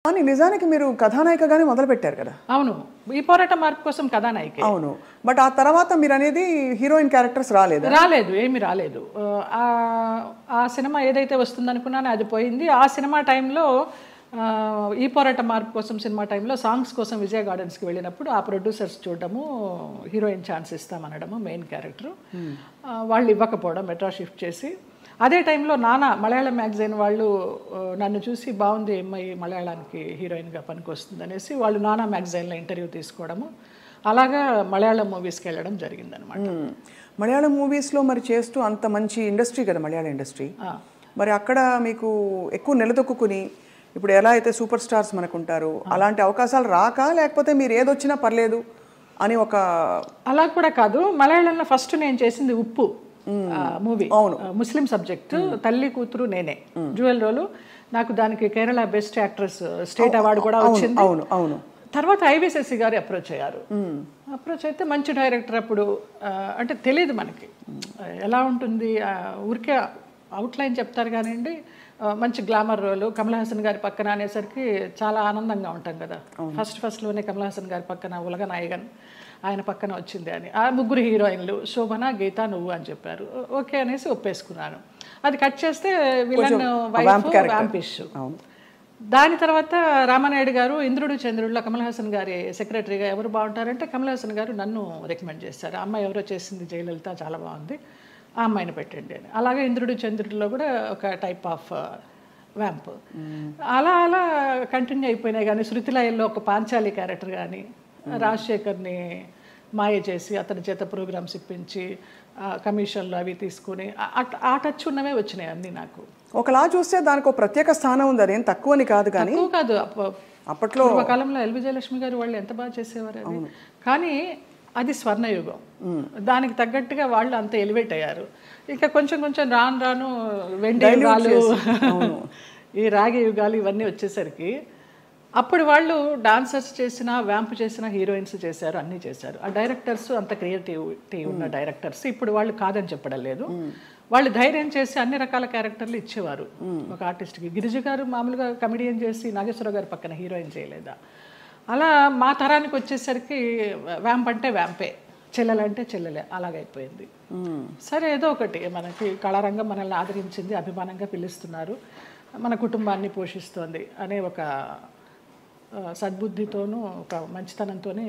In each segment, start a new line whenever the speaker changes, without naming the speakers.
కానీ నిజానికి మీరు కథానాయికగానే మొదలుపెట్టారు కదా?
అవును, ఈ పోరాట మార్పు కోసం కథానాయిక.
అవును, బట్ ఆ తర్వాత మీరు అనేది హీరోయిన్ క్యారెక్టర్స్ రాలేదు?
ఏమీ రాలేదు. ఆ సినిమా ఏదైతే వస్తుందనుకున్నానో అది పోయింది. ఆ సినిమా టైంలో ఈ పోరాట మార్పు కోసం సినిమా టైంలో సాంగ్స్ కోసం విజయ గార్డెన్స్కి వెళ్ళినప్పుడు ఆ ప్రొడ్యూసర్స్ చూడటము, హీరోయిన్ ఛాన్స్ ఇస్తామనడము, మెయిన్ క్యారెక్టర్ వాళ్ళు ఇవ్వకపోవడం, మెట్రాస్ షిఫ్ట్ చేసి. అదే టైంలో నానా మలయాళం మ్యాగజైన్ వాళ్ళు నన్ను చూసి బాగుంది అమ్మాయి మలయాళానికి హీరోయిన్గా పనికొస్తుంది అనేసి వాళ్ళు నానా మ్యాగజైన్లో ఇంటర్వ్యూ తీసుకోవడము, అలాగా మలయాళం మూవీస్కి వెళ్ళడం జరిగిందనమాట.
మలయాళం మూవీస్లో మరి చేస్తూ అంత మంచి ఇండస్ట్రీ కదా మలయాళం ఇండస్ట్రీ, మరి అక్కడ మీకు ఎక్కువ నిలదొక్కుని ఇప్పుడు ఎలా అయితే సూపర్ స్టార్స్ మనకు ఉంటారు అలాంటి అవకాశాలు రాక, లేకపోతే మీరు ఏదొచ్చినా పర్లేదు అని ఒక?
అలా కూడా కాదు. మలయాళంలో ఫస్ట్ నేను చేసింది ఉప్పు మూవీ, ముస్లిం సబ్జెక్ట్, తల్లి కూతురు నేనే, జ్యువెల్ రోలు. నాకు దానికి Kerala best actress state award కూడా వచ్చింది.
అవును.
తర్వాత ఐవిశశి గారు అప్రోచ్ అయ్యారు. అప్రోచ్ అయితే మంచి డైరెక్టర్. అప్పుడు అంటే తెలియదు మనకి ఎలా ఉంటుంది, ఊరికే అవుట్లైన్ చెప్తారు కానివ్వండి, మంచి గ్లామర్ రోలు, కమల్ హాసన్ గారి పక్కన అనేసరికి చాలా ఆనందంగా ఉంటాం కదా. ఫస్ట్లోనే కమల్ హాసన్ గారి పక్కన ఉలగ నాయగన్ ఆయన పక్కన వచ్చింది అని. ఆ ముగ్గురు హీరోయిన్లు శోభన, గీత, నువ్వు అని చెప్పారు. ఓకే అనేసి ఒప్పేసుకున్నాను. అది కట్ చేస్తే విలన్ వైఫ్ వ్యాంపిష్. దాని తర్వాత రామానాయుడు గారు ఇంద్రుడు చంద్రుడిలో కమల్ హాసన్ గారి సెక్రటరీగా ఎవరు బాగుంటారంటే కమల్ హాసన్ గారు నన్ను రికమెండ్ చేశారు. అమ్మాయి ఎవరో చేసింది జయలలిత, చాలా బాగుంది, ఆ అమ్మాయిని పెట్టండి అని. అలాగే ఇంద్రుడు చంద్రుడిలో కూడా ఒక టైప్ ఆఫ్ వ్యాంప్. అలా కంటిన్యూ అయిపోయినాయి. కానీ శృతిలయల్లో ఒక పాంచాలి క్యారెక్టర్ కానీ, రాజశేఖర్ని మాయ చేసి అతని చేత ప్రోగ్రామ్స్ ఇప్పించి కమిషన్లు అవి తీసుకుని ఆ టచ్ ఉన్నవే వచ్చినాయి అన్నీ నాకు.
ఒకలా చూస్తే దానికి ఒక ప్రత్యేక స్థానం ఉంది, అదేం తక్కువని కాదు. కానీ
కాదు,
అప్పట్లో
కాలంలో ఎల్ విజయలక్ష్మి గారు వాళ్ళు ఎంత బాగా చేసేవారు అది. కానీ అది స్వర్ణయుగం, దానికి తగ్గట్టుగా వాళ్ళు అంత ఎలివేట్ అయ్యారు. ఇక కొంచెం రాను వెండి యుగాలు, ఈ రాగి యుగాలు ఇవన్నీ వచ్చేసరికి అప్పుడు వాళ్ళు డాన్సర్స్ చేసిన, వ్యాంప్ చేసిన, హీరోయిన్స్ చేశారు, అన్నీ చేశారు. ఆ డైరెక్టర్స్ అంత క్రియేటివిటీ ఉన్న డైరెక్టర్స్. ఇప్పుడు వాళ్ళు కాదని చెప్పడం లేదు, వాళ్ళు ధైర్యం చేసి అన్ని రకాల క్యారెక్టర్లు ఇచ్చేవారు ఒక ఆర్టిస్ట్కి. గిరిజ గారు మామూలుగా కమెడియన్ చేసి నాగేశ్వరరావు గారి పక్కన హీరోయిన్ చేయలేదా? అలా మా తరానికి వచ్చేసరికి వ్యాంప్ అంటే వ్యాంపే, చెల్లెలంటే చెల్లెలే, అలాగైపోయింది. సరే ఏదో ఒకటి, మనకి కళారంగం మనల్ని ఆదరించింది, అభిమానంగా పిలుస్తున్నారు, మన కుటుంబాన్ని పోషిస్తోంది అనే ఒక సద్బుద్ధితోనూ ఒక మంచితనంతోనే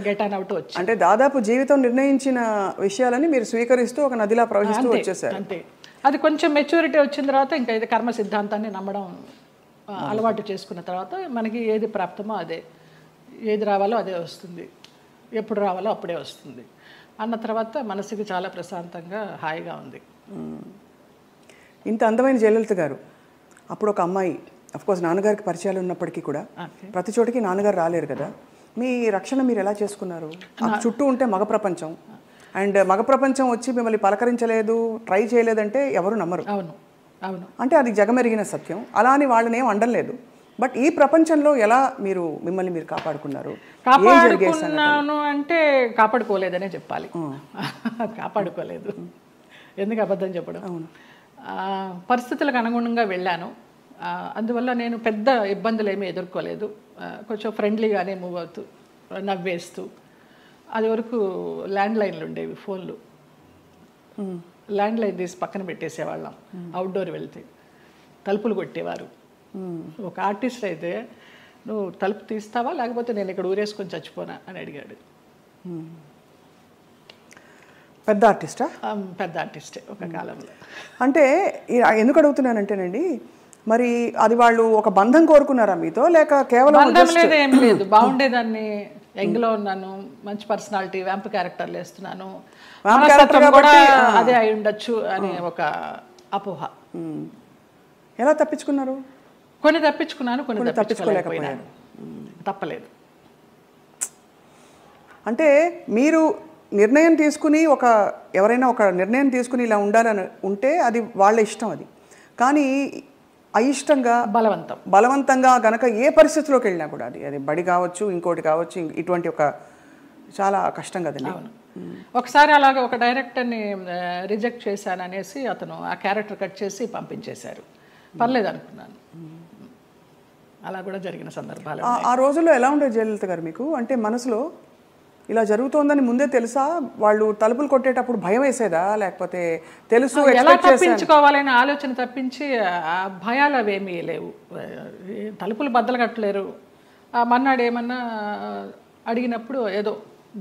గెట్ అవుట్ వచ్చి,
అంటే దాదాపు జీవితం నిర్ణయించిన విషయాలని మీరు స్వీకరిస్తూ ఒక నదిలా ప్రవహిస్తూ వచ్చేసారు.
అంతే. అది కొంచెం మెచ్యూరిటీ వచ్చిన తర్వాత ఇంకా ఇది కర్మ సిద్ధాంతాన్ని నమ్మడం అలవాటు చేసుకున్న తర్వాత మనకి ఏది ప్రాప్తమో అదే, ఏది రావాలో అదే వస్తుంది, ఎప్పుడు రావాలో అప్పుడే వస్తుంది అన్న తర్వాత మనసుకి చాలా ప్రశాంతంగా హాయిగా ఉంది.
ఇంత అందమైన జయలలిత గారు అప్పుడు ఒక అమ్మాయి, అఫ్కోర్స్ నాన్నగారికి పరిచయాలు ఉన్నప్పటికీ కూడా ప్రతి చోటికి నాన్నగారు రాలేరు కదా, మీ రక్షణ మీరు ఎలా చేసుకున్నారు? చుట్టూ ఉంటే మగ ప్రపంచం, అండ్ మగ ప్రపంచం వచ్చి మిమ్మల్ని పలకరించలేదు, ట్రై చేయలేదంటే ఎవరు నమ్మరు.
అవును,
అంటే అది జగమెరిగిన సత్యం. అలా అని వాళ్ళని ఏం అండలేదు. బట్ ఈ ప్రపంచంలో ఎలా మిమ్మల్ని మీరు కాపాడుకున్నారు?
కాపాడుకున్నాను అంటే కాపాడుకోలేదనే చెప్పాలి. కాపాడుకోలేదు, ఎందుకు అబద్ధం చెప్పడం. పరిస్థితులకు అనుగుణంగా వెళ్ళాను, అందువల్ల నేను పెద్ద ఇబ్బందులు ఏమీ ఎదుర్కోలేదు. కొంచెం ఫ్రెండ్లీగానే మూవ్ అవుతూ, నవ్వేస్తూ. అది వరకు ల్యాండ్లైన్లు ఉండేవి, ఫోన్లు, ల్యాండ్లైన్ తీసి పక్కన పెట్టేసేవాళ్ళం. అవుట్డోర్ వెళ్తే తలుపులు కొట్టేవారు. ఒక ఆర్టిస్ట్ అయితే నువ్వు తలుపు తీస్తావా లేకపోతే నేను ఇక్కడ ఊరేసుకొని చచ్చిపోనా అని అడిగాడు.
పెద్ద ఆర్టిస్టా?
పెద్ద ఆర్టిస్టే ఒక కాలంలో.
అంటే ఎందుకు అడుగుతున్నానంటేనండి, మరి అది వాళ్ళు ఒక బంధం కోరుకున్నారా మీతో, లేక కేవలం?
బంధం లేదు, ఏం లేదు. బాగుండేదాన్ని, యంగ్లో ఉన్నాను, మంచి పర్సనాలిటీ, వ్యాంప్ క్యారెక్టర్లు వేస్తున్నాను, కూడా అదే అయి ఉండొచ్చు అనే ఒక అపోహ.
ఎలా తప్పించుకున్నారు?
కొన్ని తప్పించుకున్నాను, కొన్ని తప్పించుకోలేకపోయాను. తప్పలేదు.
అంటే మీరు నిర్ణయం తీసుకుని ఎవరైనా ఒక నిర్ణయం తీసుకుని ఇలా ఉంటే అది వాళ్ళ ఇష్టం. అది కానీ అయిష్టంగా బలవంతంగా గనక ఏ పరిస్థితిలోకి వెళ్ళినా కూడా అది బడి కావచ్చు, ఇంకోటి కావచ్చు, ఇటువంటి ఒక చాలా కష్టం కదండి.
ఒకసారి అలాగే ఒక డైరెక్టర్ని రిజెక్ట్ చేశాను అనేసి అతను ఆ క్యారెక్టర్ కట్ చేసి పంపించేశారు. పర్లేదు అనుకున్నాను. అలా కూడా జరిగిన సందర్భాలు.
ఆ రోజుల్లో ఎలా ఉండేది జయలలిత గారు మీకు? అంటే మనసులో ఇలా జరుగుతోందని ముందే తెలుసా? వాళ్ళు తలుపులు కొట్టేటప్పుడు భయం వేసేదా, లేకపోతే తెలుసు
ఎలా తప్పించుకోవాలనే ఆలోచన తప్పించి ఆ భయాలు అవేమీ లేవు. తలుపులు బద్దలు కట్టలేరు. మన్నాడు ఏమన్నా అడిగినప్పుడు ఏదో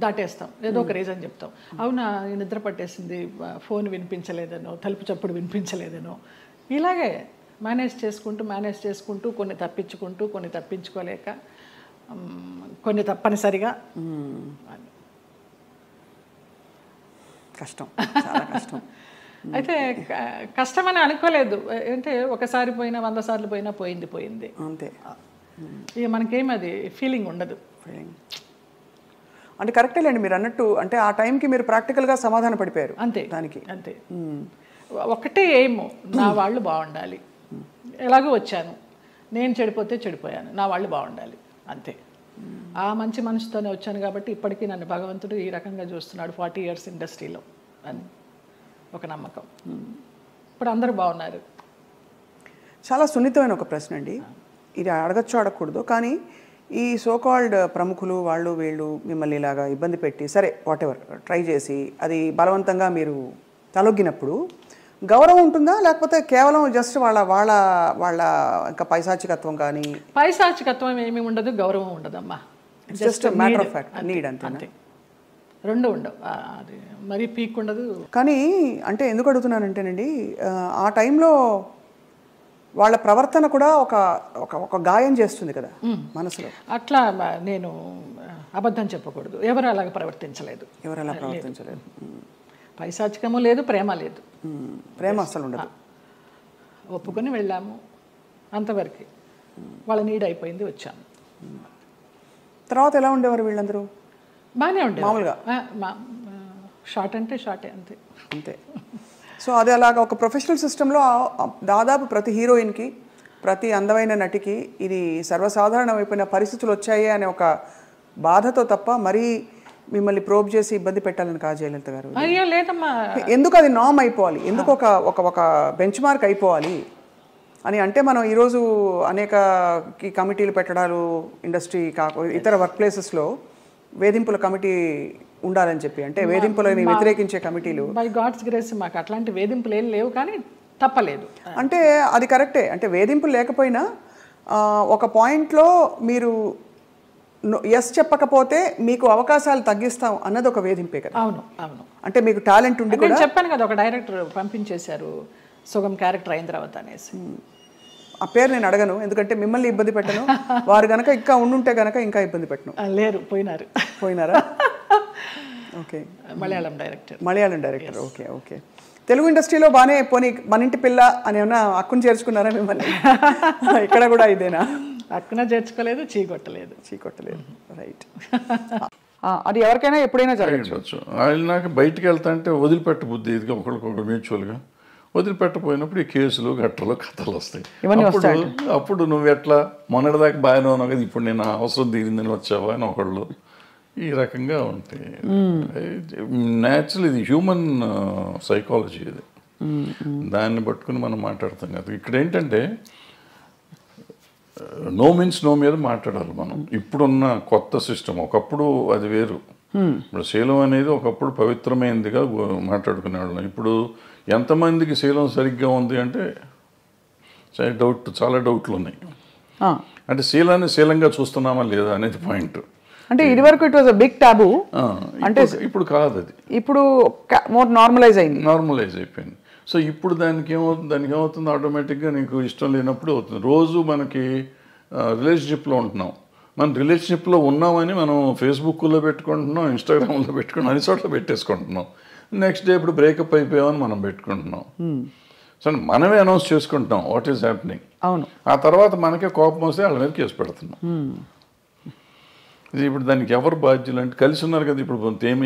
దాటేస్తాం, ఏదో ఒక రీజన్ చెప్తాం. అవునా నిద్ర పట్టేసింది, ఫోన్ వినిపించలేదనో, తలుపు చప్పుడు వినిపించలేదనో, ఇలాగే మేనేజ్ చేసుకుంటూ కొన్ని తప్పించుకుంటూ కొన్ని తప్పించుకోలేక కొన్ని తప్పనిసరిగా.
కష్టం, చాలా కష్టం.
అయితే కష్టమని అనుకోలేదు. అంటే ఒకసారి పోయినా 100 సార్లు పోయినా పోయింది
అంతే.
ఇక మనకేమి అది ఫీలింగ్ ఉండదు.
అంటే కరెక్టే లేండి మీరు అన్నట్టు. అంటే ఆ టైంకి మీరు ప్రాక్టికల్గా సమాధాన పడిపోయారు
అంతే
దానికి.
అంతే. ఒకటే ఎయిమ్, నా వాళ్ళు బాగుండాలి. ఎలాగో వచ్చాను, నేను చెడిపోతే చెడిపోయాను, నా వాళ్ళు బాగుండాలి అంతే. ఆ మంచి మనసుతోనే వచ్చాను కాబట్టి ఇప్పటికీ నన్ను భగవంతుడు ఈ రకంగా చూస్తున్నాడు 40 years ఇండస్ట్రీలో అని ఒక నమ్మకం. ఇప్పుడు అందరూ బాగున్నారు.
చాలా సున్నితమైన ఒక ప్రశ్న అండి ఇది. అడగచ్చు అడగకూడదు, కానీ ఈ సోకాల్డ్ ప్రముఖులు వాళ్ళు వీళ్ళు మిమ్మల్ని ఇలాగా ఇబ్బంది పెట్టి సరే వాటెవర్ ట్రై చేసి అది బలవంతంగా మీరు తలొగ్గినప్పుడు గౌరవం ఉంటుందా, లేకపోతే కేవలం జస్ట్ వాళ్ళ వాళ్ళ వాళ్ళ ఇంకా పైశాచికత్వం? కానీ
పైశాచికత్వం ఏమీ ఉండదు, గౌరవం ఉండదమ్మా.
Just matter of fact, need అంతే.
రెండు ఉండవు, అది మరీ పీక్ ఉండదు.
కానీ అంటే ఎందుకు అడుగుతున్నానంటేనండి, ఆ టైంలో వాళ్ళ ప్రవర్తన కూడా ఒక ఒక గాయం చేస్తుంది కదా మనసులో.
అట్లా నేను అబద్ధం చెప్పకూడదు, ఎవరు అలాగ ప్రవర్తించలేదు. పైశాచికము లేదు, ప్రేమ లేదు.
ప్రేమ అసలు ఉండదు.
ఒప్పుకొని వెళ్ళాము అంతవరకు. వాళ్ళ నీడ్ అయిపోయింది, వచ్చాము.
తర్వాత ఎలా ఉండేవారు వీళ్ళందరూ?
బాగానే ఉండేది
మామూలుగా.
షార్ట్ అంటే షార్టే అంతే
అంతే. సో అది అలాగా ఒక ప్రొఫెషనల్ సిస్టంలో దాదాపు ప్రతి హీరోయిన్కి, ప్రతి అందమైన నటికి ఇది సర్వసాధారణమైపోయిన పరిస్థితులు వచ్చాయి అనే ఒక బాధతో తప్ప మరీ మిమ్మల్ని ప్రోబ్ చేసి ఇబ్బంది పెట్టాలని కాదు జయలలిత గారు.
అయ్యో లేదమ్మా.
ఎందుకు అది నామ్ అయిపోవాలి, ఎందుకు ఒక బెంచ్ మార్క్ అయిపోవాలి అని అంటే మనం ఈరోజు అనేక కమిటీలు పెట్టడాలు, ఇండస్ట్రీ ఇతర వర్క్ ప్లేసెస్లో వేధింపుల కమిటీ ఉండాలని చెప్పి, అంటే వేధింపులని వ్యతిరేకించే కమిటీలు.
బై గాడ్స్ గ్రేస్ మాకు అట్లాంటి వేధింపులు ఏం లేవు, కానీ తప్పలేదు.
అంటే అది కరెక్టే. అంటే వేధింపులు లేకపోయినా ఒక పాయింట్లో మీరు ఎస్ చెప్పకపోతే మీకు అవకాశాలు తగ్గిస్తాం అన్నది ఒక వేధింపే కదా.
అవును అవును.
అంటే మీకు టాలెంట్ ఉండి కూడా
చెప్పాను కదా, ఒక డైరెక్టర్ పంపించేశారు సుగం క్యారెక్టర్ అయిన తర్వాత అనేసి.
ఆ పేరు నేను అడగను, ఎందుకంటే మిమ్మల్ని ఇబ్బంది పెట్టను. వారు గనక ఇంకా ఉండుంటే గనక ఇంకా ఇబ్బంది పెట్టను.
లేరు, పోయినారా?
Okay.
Malayalam
director. Okay okay. Telugu ఇండస్ట్రీలో బాగానే పోనీ మన ఇంటి పిల్ల అని ఏమన్నా అక్కును చేర్చుకున్నారా మిమ్మల్ని? ఇక్కడ కూడా ఇదేనా?
అక్కున చేర్చుకోలేదు, చీకొట్టలేదు.
రైట్. అది ఎవరికైనా ఎప్పుడైనా జరగచ్చు.
ఆయన నాకు బయటికి వెళ్తా అంటే వదిలిపెట్ట బుద్ధి, ఇదిగా ఒకరికొకరు మ్యూచువల్గా వదిలిపెట్టపోయినప్పుడు ఈ కేసులు గట్టలు కథలు వస్తాయి. అప్పుడు నువ్వు ఎట్లా మొన్నటిదాకా బాగానే ఉన్నావు కదా, ఇప్పుడు నేను అవసరం తీరిందని వచ్చావా అని ఒకళ్ళు ఈ రకంగా ఉంటాయి. న్యాచురల్, ఇది హ్యూమన్ సైకాలజీ, ఇది దాన్ని పట్టుకుని మనం మాట్లాడతాం కదా. ఇక్కడ ఏంటంటే నో మీన్స్ నో మీద మాట్లాడాలి మనం. ఇప్పుడున్న కొత్త సిస్టమ్, ఒకప్పుడు అది వేరు. ఇప్పుడు శీలం అనేది ఒకప్పుడు పవిత్రమైనదిగా మాట్లాడుకునేవాళ్ళం. ఇప్పుడు ఎంతమందికి శీలం సరిగ్గా ఉంది అంటే చాలా డౌట్లు ఉన్నాయి. అంటే శీలాన్ని శీలంగా చూస్తున్నామా లేదా అనేది పాయింట్.
అంటే ఇదివరకు it was a big taboo,
అంటే ఇప్పుడు కాదు, అది
ఇప్పుడు మోర్ నార్మలైజ్
అయిపోయింది. సో ఇప్పుడు దానికి ఏమవుతుంది, ఆటోమేటిక్గా నీకు ఇష్టం లేనప్పుడు అవుతుంది. రోజు మనకి రిలేషన్షిప్లో ఉంటున్నాం, మనం రిలేషన్షిప్లో ఉన్నామని మనం ఫేస్బుక్లో పెట్టుకుంటున్నాం, ఇన్స్టాగ్రామ్లో పెట్టుకుంటున్నాం, అన్ని చోట్ల పెట్టేసుకుంటున్నాం. నెక్స్ట్ డే ఇప్పుడు బ్రేకప్ అయిపోయామని మనం పెట్టుకుంటున్నాం. సో మనమే అనౌన్స్ చేసుకుంటున్నాం వాట్ ఈస్ హ్యాపెనింగ్.
అవును.
ఆ తర్వాత మనకే కోపం వస్తే వాళ్ళ మీద కేసు పెడుతున్నాం. ఇది ఇప్పుడు దానికి ఎవరు బాధ్యులు అంటే కలిసి ఉన్నారు కదా. ఇప్పుడు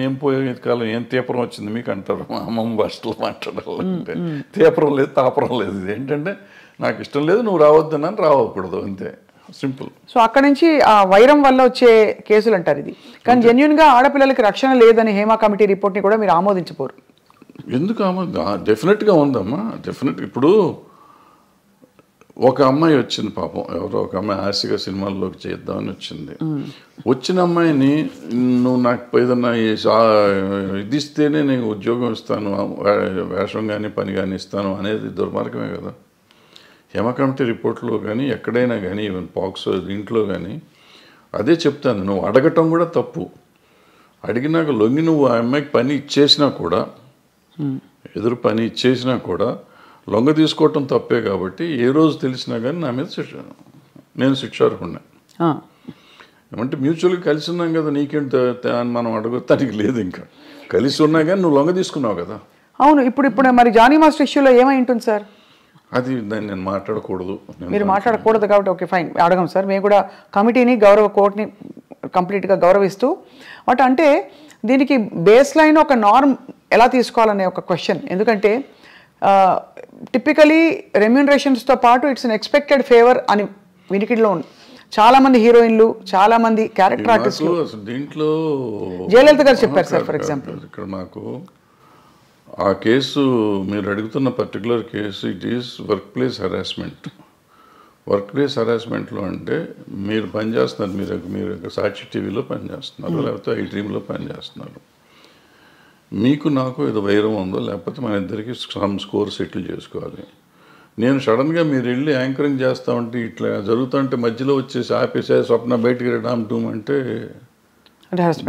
ఏం పోయే కాలం, ఏం తీపరం వచ్చింది మీకు అంటారు అమ్మమ్మ భాషలో మాట్లాడాలంటే. తీపరం లేదు, తాపరం లేదు. ఇది ఏంటంటే నాకు ఇష్టం లేదు, నువ్వు రావద్దనని రావకూడదు, అంతే, సింపుల్.
సో అక్కడ నుంచి ఆ వైరం వల్ల వచ్చే కేసులు అంటారు ఇది. కానీ జెన్యున్గా ఆడపిల్లలకి రక్షణ లేదని హేమా కమిటీ రిపోర్ట్ని కూడా మీరు ఆమోదించపోరు.
ఎందుకు డెఫినెట్గా ఉందమ్మా, డెఫినెట్. ఇప్పుడు ఒక అమ్మాయి వచ్చింది పాపం, ఎవరో ఒక అమ్మాయి ఆశగా సినిమాల్లోకి చేద్దామని వచ్చింది. వచ్చిన అమ్మాయిని నువ్వు నాకు ఏదన్నా ఇది ఇస్తేనే నేను ఉద్యోగం ఇస్తాను, వేషం కానీ పని కానీ ఇస్తాను అనేది దుర్మార్గమే కదా. హేమ కమిటీ రిపోర్ట్లో కానీ ఎక్కడైనా కానీ ఈవెన్ పాక్స్ దీంట్లో కానీ అదే చెప్తాను. నువ్వు అడగటం కూడా తప్పు. అడిగినాక లొంగి నువ్వు ఆ అమ్మాయికి పని ఇచ్చేసినా కూడా, ఎదురు పని ఇచ్చేసినా కూడా లొంగ తీసుకోవటం తప్పే. కాబట్టి ఏ రోజు తెలిసినా కానీ నా మీద నేను శిక్షార్హుడిని. ఏమంటే మ్యూచువల్గా కలిసి ఉన్నాం కదా, నీకేంటి అని మనం అడగటానికి లేదు. ఇంకా కలిసి ఉన్నా కానీ నువ్వు లొంగ తీసుకున్నావు కదా.
అవును. ఇప్పుడు మరి జానీ మాస్టర్ ఇష్యూలో ఏమై ఉంటుంది సార్?
అది దాన్ని నేను మాట్లాడకూడదు.
మీరు మాట్లాడకూడదు కాబట్టి ఓకే ఫైన్, అడగం సార్. మేము కూడా కమిటీని కోర్టుని కంప్లీట్గా గౌరవిస్తూ బట్ అంటే దీనికి బేస్ లైన్ ఒక నార్మ్ ఎలా తీసుకోవాలనే ఒక క్వశ్చన్. ఎందుకంటే టిపికలీ రెమ్యూనరేషన్స్తో పాటు ఇట్స్ అన్ ఎక్స్పెక్టెడ్ ఫేవర్ అని వినికిడిలో ఉంది. చాలామంది హీరోయిన్లు, చాలామంది క్యారెక్టర్ ఆర్టిస్టులు
దీంట్లో
జయలలిత గారు చెప్పారు సార్. ఫర్ ఎగ్జాంపుల్
ఇక్కడ మాకు ఆ కేసు మీరు అడుగుతున్న particular case it is work place harassment. Work place హెరాస్మెంట్లో అంటే మీరు పనిచేస్తున్నారు, మీరు సాక్షి టీవీలో పనిచేస్తున్నారు, లేకపోతే ఐ డ్రీమ్లో పనిచేస్తున్నారు. మీకు నాకు ఏదో వైరం ఉందో, లేకపోతే మన ఇద్దరికి సమ్ స్కోర్ సెటిల్ చేసుకోవాలి. నేను సడన్గా మీరు వెళ్ళి యాంకరింగ్ చేస్తా ఉంటే ఇట్లా జరుగుతుంటే మధ్యలో వచ్చేసి ఆపేసే స్వప్న బయటికి రామ్ టూమ్ అంటే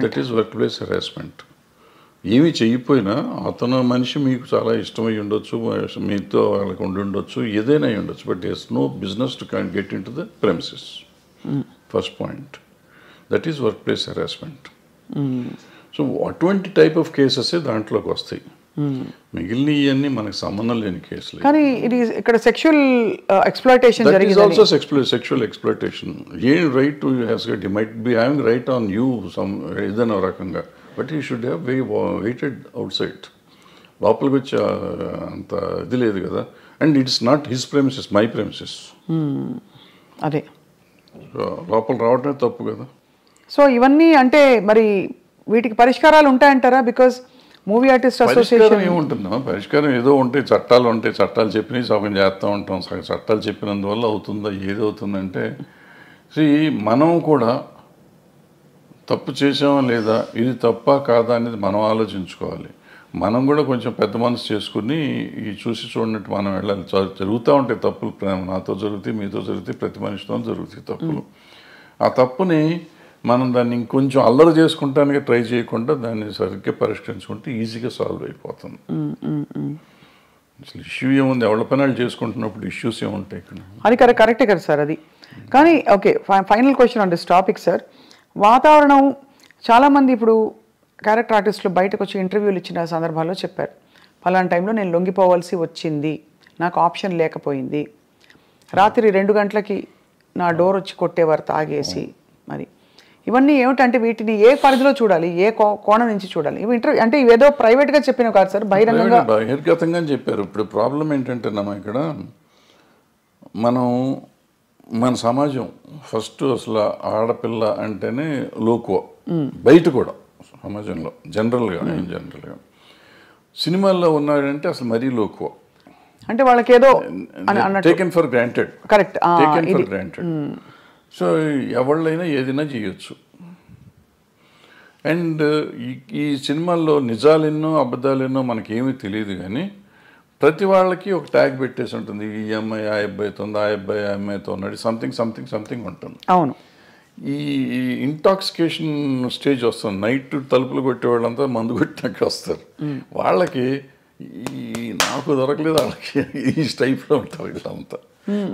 that is work place harassment. ఏమీ చెయ్యిపోయినా అతను మనిషి మీకు చాలా ఇష్టమై ఉండొచ్చు, మీతో వాళ్ళకి ఉండొచ్చు, ఏదైనా అయి ఉండొచ్చు, but it's no business to can get in to the premises. First point, that is work place harassment. సో అటువంటి టైప్ ఆఫ్ కేసెస్ దాంట్లోకి వస్తాయి. మిగిలిన ఇవన్నీ మనకు సంబంధం లేని కేసులు.
కానీ ఇది ఇక్కడ సెక్షువల్ ఎక్స్‌ప్లాయిటేషన్ జరిగింది.
That is also sexual exploitation. A right to has gut, he might be having right on you some ఏదైనా రకంగా, but he should have weighted out side. లోపలికి వచ్చి అంత ఇది లేదు కదా. And it's not his premises, my premises.
అదే
లోపల రావడమే తప్పు కదా.
సో ఇవన్నీ అంటే మరి వీటికి పరిష్కారాలు ఉంటాయంటారా? బికాజ్ మూవీ ఆర్టిస్ట్ అసోసియేషన్
ఏముంటుందా పరిష్కారం? ఏదో ఉంటాయి, చట్టాలు ఉంటాయి. చట్టాలు చెప్పినవి సగం చేస్తూ ఉంటాం. చట్టాలు చెప్పినందువల్ల అవుతుందా? ఏది అవుతుందంటే మనం కూడా తప్పు చేసామా లేదా, ఇది తప్ప కాదా అనేది మనం ఆలోచించుకోవాలి. మనం కూడా కొంచెం పెద్ద మనసు చేసుకుని ఈ చూసి చూడనట్టు మనం వెళ్ళాలి. జరుగుతూ ఉంటాయి తప్పులు, నాతో జరుగుతాయి, మీతో జరుగుతాయి, ప్రతి మనిషితో జరుగుతాయి తప్పులు. ఆ తప్పుని మనం దాన్ని ఇంకొంచెం అల్లరి చేసుకుంటానికి ట్రై చేయకుండా దాన్ని సరిగ్గా పరిష్కరించుకుంటే ఈజీగా సాల్వ్ అయిపోతుంది. అసలు ఇష్యూ ఏముంది? ఎవరి పనులు చేసుకుంటున్నప్పుడు ఇష్యూస్ ఏముంటాయి ఇక్కడ?
అది కరెక్టే కదా సార్ అది. కానీ okay, final question on this topic sir. వాతావరణం చాలామంది ఇప్పుడు క్యారెక్టర్ ఆర్టిస్టులు బయటకు వచ్చి ఇంటర్వ్యూలు ఇచ్చిన సందర్భాల్లో చెప్పారు, ఫలానా టైంలో నేను లొంగిపోవాల్సి వచ్చింది, నాకు ఆప్షన్ లేకపోయింది, రాత్రి 2 గంటలకి నా డోర్ వచ్చి కొట్టేవారు తాగేసి. మరి ఇవన్నీ ఏమిటంటే వీటిని ఏ పరిధిలో చూడాలి, ఏ కోణం నుంచి చూడాలి? ఇవి ఇంటర్వ్యూ అంటే ఇవేదో ప్రైవేట్గా చెప్పినవి కాదు సార్,
బహిర్గతంగా చెప్పారు. ఇప్పుడు ప్రాబ్లం ఏంటంటే ఇక్కడ మన సమాజం ఫస్ట్ అసలు ఆడపిల్ల అంటేనే లోకువ. బయట కూడా సమాజంలో జనరల్గా సినిమాల్లో ఉన్నాడంటే అసలు మరీ లోకువ.
అంటే వాళ్ళకి ఏదో
taken for granted.
Correct,
taken for granted. So ఎవళ్ళైనా ఏదైనా చేయొచ్చు. అండ్ ఈ సినిమాల్లో నిజాలెన్నో అబద్ధాలెన్నో మనకేమీ తెలియదు, కానీ ప్రతి వాళ్ళకి ఒక ట్యాగ్ పెట్టేసి ఉంటుంది. ఈ అమ్మాయి ఆ అబ్బాయితో ఉంది, ఆ అబ్బాయి ఆ అమ్మాయితో ఉన్నాడు, సంథింగ్ ఉంటుంది.
అవును.
ఈ ఇంటాక్సికేషన్ స్టేజ్ వస్తుంది. నైట్ తలుపులు కొట్టే వాళ్ళంతా మందు కొట్టినాక వస్తారు. వాళ్ళకి నాకు దొరకలేదు, వాళ్ళకి ఈ టైప్లో ఉంటారు వీళ్ళంతా.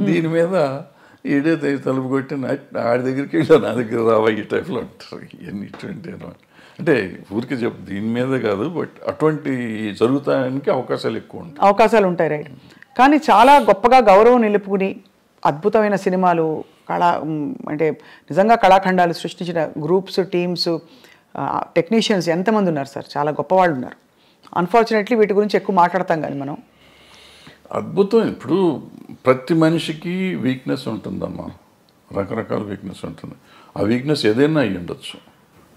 దీని మీద ఈడే తలుపు కొట్టి ఆడి దగ్గరికి వెళ్ళా, నా దగ్గర రావా, ఈ టైప్లో ఉంటారు. ఇవన్నీ ఇటువంటి అంటే ఊరికి చెప్పు, దీని మీద కాదు, బట్ అటువంటి జరుగుతానికి అవకాశాలు ఎక్కువ ఉంటాయి.
అవకాశాలు ఉంటాయి, రైట్. కానీ చాలా గొప్పగా గౌరవం నిలుపుకుని అద్భుతమైన సినిమాలు, అంటే నిజంగా కళాఖండాలు సృష్టించిన గ్రూప్స్, టీమ్స్, టెక్నీషియన్స్ ఎంతమంది ఉన్నారు సార్? చాలా గొప్ప వాళ్ళు ఉన్నారు. అన్ఫార్చునేట్లీ వీటి గురించి ఎక్కువ మాట్లాడతాం కానీ మనం.
అద్భుతం. ఇప్పుడు ప్రతి మనిషికి వీక్నెస్ ఉంటుందమ్మా, రకరకాల వీక్నెస్ ఉంటుంది. ఆ వీక్నెస్ ఏదైనా అయ్యి ఉండొచ్చు.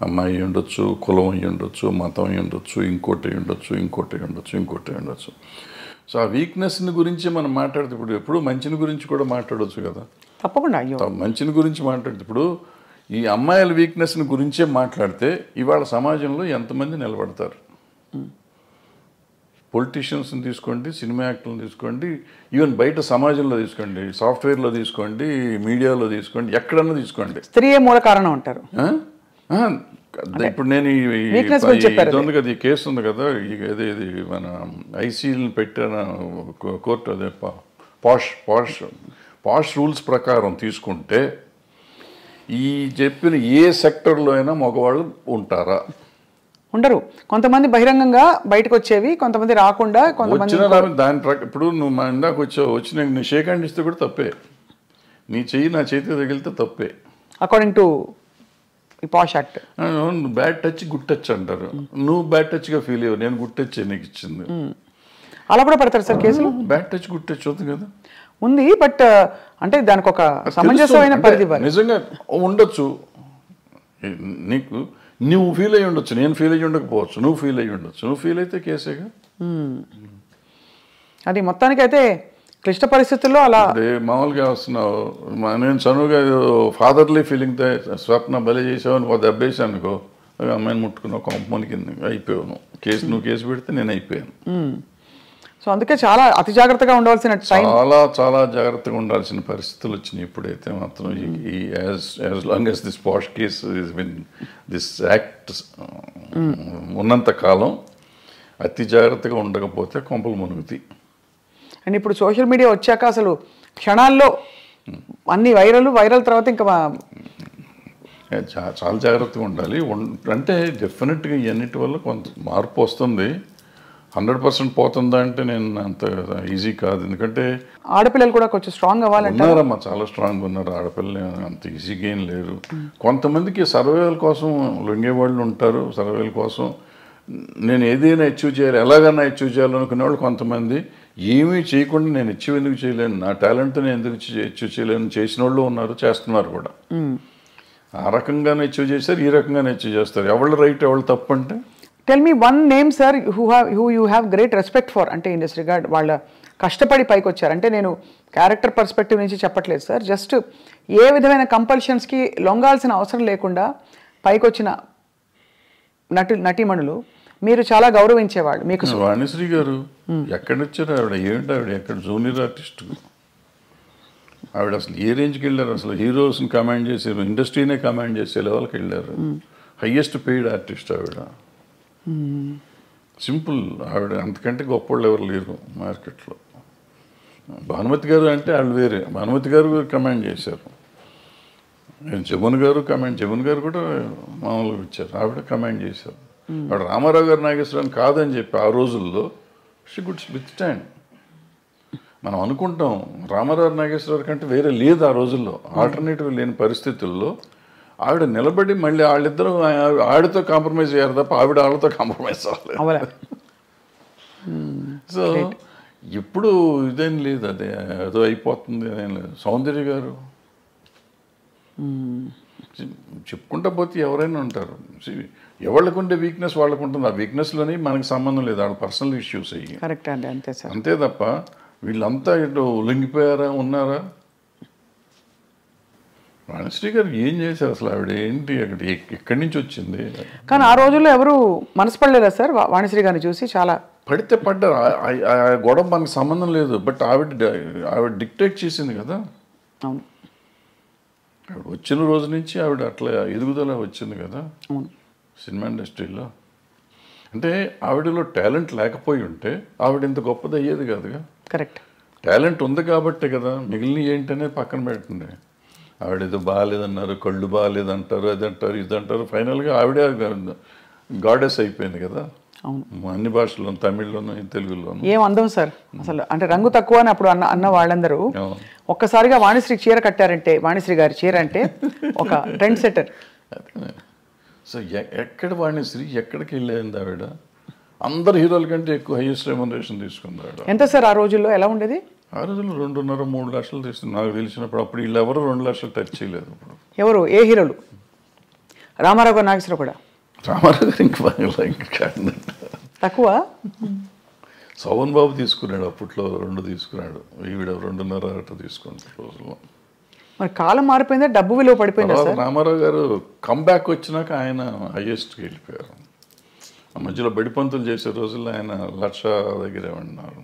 అమ్మాయి అయ్యి ఉండొచ్చు, కులం అయ్యి ఉండొచ్చు, మతం అయ్యి ఉండొచ్చు, ఇంకోటి అయ్యి ఉండొచ్చు. సో ఆ వీక్నెస్ని గురించి మనం మాట్లాడితే ఇప్పుడు ఎప్పుడు మంచిని గురించి కూడా మాట్లాడవచ్చు కదా.
తప్పకుండా. అయ్యో,
మంచిని గురించి మాట్లాడితే ఇప్పుడు ఈ అమ్మాయిల వీక్నెస్ని గురించే మాట్లాడితే ఇవాళ సమాజంలో ఎంతమంది నిలబడతారు? పొలిటీషియన్స్ని తీసుకోండి, సినిమా యాక్టర్లను తీసుకోండి, ఈవెన్ బయట సమాజంలో తీసుకోండి, సాఫ్ట్వేర్లో తీసుకోండి, మీడియాలో తీసుకోండి, ఎక్కడన్నా తీసుకోండి,
స్త్రీయే మూల కారణం అంటారు.
ఇప్పుడు నేను ఇది ఉంది కదా, ఈ కేసు ఉంది కదా, ఇది మన ఐసీని పెట్టిన కోర్టు, అదే పాష్ రూల్స్ ప్రకారం తీసుకుంటే ఈ చెప్పిన ఏ సెక్టర్లో అయినా మగవాళ్ళు ఉంటారా?
ఉండరు. కొంతమంది బహిరంగంగా బయటకు వచ్చేవి, కొంతమంది రాకుండా, కొంతమంది
దాని ఇప్పుడు నువ్వు మా ఇందాక వచ్చి నీ షేక్ హ్యాండ్ ఇస్తే కూడా తప్పే, నీ చెయ్యి నా చేతికి తగిలితే తప్పే
according to posh act.
Bad touch good touch అంటారు. నువ్వు బ్యాడ్ టచ్గా ఫీల్ అయ్యావు, నేను గుడ్ టచ్ నీకు ఇచ్చింది.
అలా కూడా పెడతారు సార్ కేసులు?
బ్యాడ్ టచ్ గుడ్ టచ్ అవుతుంది కదా,
ఉంది. బట్ అంటే దానికి ఒక సమంజసమైన పరిధి
నిజంగా ఉండొచ్చు. నీకు నువ్వు ఫీల్ అయ్యి ఉండొచ్చు, నేను ఫీల్ అయ్యి ఉండకపోవచ్చు, నువ్వు ఫీల్ అయ్యి ఉండొచ్చు. నువ్వు ఫీల్ అయితే కేసేగా.
అది మొత్తానికైతే క్లిష్ట పరిస్థితుల్లో అలా
మామూలుగా వస్తున్నావు. నేను చనువుగా ఫాదర్లీ ఫీలింగ్తో స్వప్న బలి చేసావు, ఒక దెబ్బేసాను అనుకో, అమ్మాయిని ముట్టుకున్నావు, కొంపమని కింద అయిపోయావు. నువ్వు కేసు పెడితే నేను అయిపోయాను.
సో అందుకే చాలా అతి జాగ్రత్తగా ఉండవలసిన
చాలా జాగ్రత్తగా ఉండాల్సిన పరిస్థితులు వచ్చినాయి. ఇప్పుడైతే మాత్రం as long as this posh case this act ఉన్నంత కాలం అతి జాగ్రత్తగా ఉండకపోతే కొంపలు మునుగుతాయి.
అండ్ ఇప్పుడు సోషల్ మీడియా వచ్చాక అసలు క్షణాల్లో అన్ని వైరల్ తర్వాత ఇంకా
చాలా జాగ్రత్తగా ఉండాలి. అంటే డెఫినెట్గా ఇవన్నిటి వల్ల కొంత మార్పు వస్తుంది. 100% పోతుందా అంటే నేను అంత ఈజీ కాదు. ఎందుకంటే
ఆడపిల్లలు కూడా కొంచెం స్ట్రాంగ్ అవ్వాలంటే
ఉన్నారమ్మా, చాలా స్ట్రాంగ్ ఉన్నారు. ఆడపిల్లలు అంత ఈజీగా ఏం లేరు. కొంతమందికి సర్వైవల్ కోసం లొంగేవాళ్ళు ఉంటారు. సర్వైవల్ కోసం నేను ఏదైనా అచీవ్ చేయాలి, ఎలాగైనా అచీవ్ చేయాలనుకునే వాళ్ళు కొంతమంది, ఏమీ చేయకుండా నేను అచీవ్ ఎందుకు చేయలేను, నా టాలెంట్తో నేను ఎందుకు అచీవ్ చేయలేను చేసిన వాళ్ళు ఉన్నారు, చేస్తున్నారు కూడా. ఆ రకంగానే అచీవ్ చేస్తారు, ఈ రకంగానే అచీవ్ చేస్తారు. ఎవళ్ళు రైట్ ఎవళ్ళు తప్పు అంటే
tell me one name sir who you have great respect for, అంటే ఇన్ దిస్ రిగార్డ్ వాళ్ళ కష్టపడి పైకి వచ్చారు. అంటే నేను క్యారెక్టర్ పర్స్పెక్టివ్ నుంచి చెప్పట్లేదు సార్, జస్ట్ ఏ విధమైన కంపల్షన్స్కి లొంగాల్సిన అవసరం లేకుండా పైకి వచ్చిన నటీమణులు మీరు చాలా గౌరవించేవాళ్ళు. మీకు
వాణిశ్రీ గారు ఎక్కడొచ్చారు? ఆవిడ ఏంటి, ఆవిడ ఎక్కడ జూనియర్ ఆర్టిస్ట్, ఆవిడ అసలు ఏ రేంజ్కి వెళ్ళారు? అసలు హీరోస్ని కమాండ్ చేసారు, ఇండస్ట్రీనే కమాండ్ చేసే లెవెల్కి వెళ్ళారు. హయ్యెస్ట్ పెయిడ్ ఆర్టిస్ట్ ఆవిడ. సింపుల్, ఆవిడ అంతకంటే గొప్పవాళ్ళు ఎవరు లేరు మార్కెట్లో. భానుమతి గారు అంటే వాళ్ళు వేరే, భానుమతి గారు కమాండ్ చేశారు. జమున్ గారు కూడా మామూలుగా ఇచ్చారు, ఆవిడ కమాండ్ చేశారు. ఆవిడ రామారావు గారు నాగేశ్వరరావు కాదని చెప్పి ఆ రోజుల్లో షీ గుడ్ విత్ స్టాండ్. మనం అనుకుంటాం రామారావు నాగేశ్వరరావు కంటే వేరే లేదు ఆ రోజుల్లో, ఆల్టర్నేటివ్ లేని పరిస్థితుల్లో ఆవిడ నిలబడి మళ్ళీ వాళ్ళిద్దరూ ఆవిడతో కాంప్రమైజ్ అయ్యారు తప్ప ఆవిడ వాళ్ళతో కాంప్రమైజ్ అవ్వలేదు. సో ఇప్పుడు ఇదేం లేదు, అదే ఏదో అయిపోతుంది అదేం లేదు. సౌందర్య గారు చెప్పుకుంటా పోతే ఎవరైనా ఉంటారు. ఎవరికి ఉండే వీక్నెస్ వాళ్ళకు ఉంటుంది. ఆ వీక్నెస్లోని మనకి సంబంధం లేదు, వాళ్ళ పర్సనల్ ఇష్యూస్ అయ్యి.
కరెక్ట్ అండి, అంతే సార్.
అంతే తప్ప వీళ్ళంతా ఇటు లొంగిపోయారా ఉన్నారా? వాణిశ్రీ గారు ఏం చేశారు అసలు? ఆవిడ ఏంటి, అక్కడ ఎక్కడి నుంచి వచ్చింది?
కానీ ఆ రోజుల్లో ఎవరు మనసు పడలేదా సార్ వాణిశ్రీ గారిని చూసి? చాలా
పడితే పడ్డారు, ఆ గొడవ మనకు సంబంధం లేదు. బట్ ఆవిడ డిక్టేట్ చేసింది కదా.
అవును,
ఆవిడ వచ్చిన రోజు నుంచి ఆవిడ అట్లా ఎదుగుదల వచ్చింది కదా
అవును
సినిమా ఇండస్ట్రీలో. అంటే ఆవిడలో టాలెంట్ లేకపోయి ఉంటే ఆవిడ ఇంత గొప్పది అయ్యేది కాదుగా.
కరెక్ట్,
టాలెంట్ ఉంది కాబట్టే కదా. మిగిలిన ఏంటనే పక్కన పెట్టండి. ఆవిడ ఏదో బాగాలేదన్నారు, కళ్ళు బాగాలేదంటారు, అది అంటారు, ఇది అంటారు. ఫైనల్గా ఆవిడే గాడెస్ అయిపోయింది కదా.
అవును,
అన్ని భాషల్లోనూ, తమిళ్లోనూ, తెలుగులోనూ.
ఏం అందం సార్ అసలు. అంటే రంగు తక్కువ అని అప్పుడు అన్న వాళ్ళందరూ ఒక్కసారిగా వాణిశ్రీ చీర కట్టారంటే, వాణిశ్రీ గారి చీర అంటే ఒక ట్రెండ్ సెటర్.
సో ఎక్కడ వాణిశ్రీ ఎక్కడికి వెళ్ళేది ఆవిడ? అందరు హీరోల కంటే ఎక్కువ హైయెస్ట్ రెమ్యునరేషన్ తీసుకుంది ఆవిడ.
ఎంత సార్ ఆ రోజుల్లో? ఎలా ఉండేది
ఆ రోజుల్లో? 2.5-3 లక్షలు తీసుకుంది నాకు తెలిసినప్పుడు. అప్పుడు వీళ్ళు ఎవరు 2 లక్షలు టచ్ చేయలేదు. ఇప్పుడు
ఎవరు, ఏ హీరోలు? రామారావు గారు, నాగేశ్వరరావు కూడా.
రామారావు గారు ఇంకా తక్కువ. శోభన్ బాబు తీసుకున్నాడు అప్పట్లో 2 తీసుకున్నాడు, ఈవిడ 2.5 అట్లా తీసుకున్న రోజుల్లో.
మరి కాలం మారిపోయిందా, డబ్బు విలువ పడిపోయిందా
తర్వాత రామారావు గారు కంబ్యాక్ వచ్చినాక ఆయన హైయెస్ట్కి వెళ్ళిపోయారు. ఆ మధ్యలో బడిపంతులు చేసే రోజుల్లో ఆయన 1,00,000 దగ్గరే ఉన్నారు.